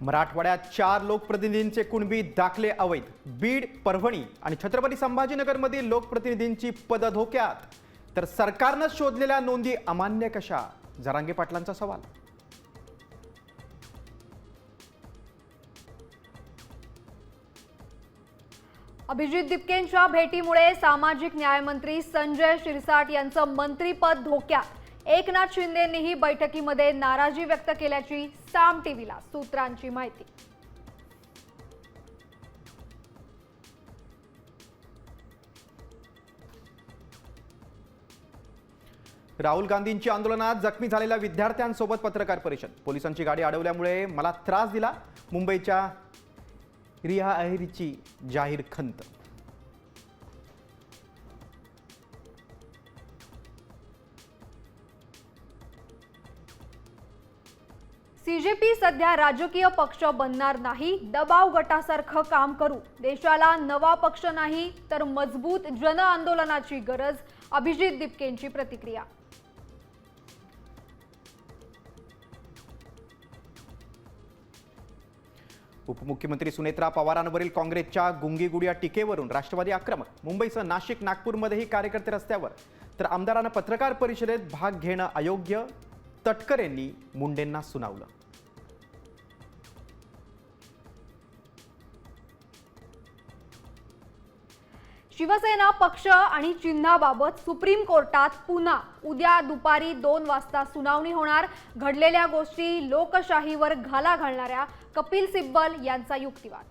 मराठवाड्यात 4 लोकप्रतिनिधींचे कुणबी दाखले अवैध। बीड, परभणी आणि छत्रपती संभाजीनगरमधील लोकप्रतिनिधींची पद धोक्यात। तर सरकारने शोधलेल्या नोंदी अमान्य कशा? जरांगे पाटलांचा सवाल। अभिजित दिपकेंच्या भेटीमुळे सामाजिक न्याय मंत्री संजय शिरसाट यांचं मंत्रीपद धोक्यात। एकनाथ शिंदेंनीही बैठकीमध्ये नाराजी व्यक्त केल्याची साम टीव्हीला सूत्रांची माहिती। राहुल गांधींची आंदोलनात जखमी झालेल्या विद्यार्थ्यांसोबत पत्रकार परिषद। पोलिसांची गाडी अडवल्यामुळे मला त्रास दिला, मुंबईच्या रिया अहिरीची जाहीर खंत। सीजेपी सध्या राजकीय पक्ष बनणार नाही, दबाव गटासारखं काम करू। देशाला नवा पक्ष नाही तर मजबूत जन आंदोलनाची गरज। अभिजित दिपकेंची प्रतिक्रिया। उपमुख्यमंत्री सुनेत्रा पवारांवरील काँग्रेसच्या गुंगीगुडिया टीकेवरून राष्ट्रवादी आक्रमक। मुंबईसह नाशिक, नागपूरमध्येही कार्यकर्ते रस्त्यावर। तर आमदारांना पत्रकार परिषदेत भाग घेणं अयोग्य, तटकरेंनी मुंडेंना सुनावलं। शिवसेना पक्ष आणि चिन्हाबाबत सुप्रीम कोर्टात पुन्हा उद्या दुपारी 2 वाजता सुनावणी होणार। घडलेल्या गोष्टी लोकशाहीवर घाला घालणाऱ्या कपिल सिब्बल यांचा युक्तिवाद।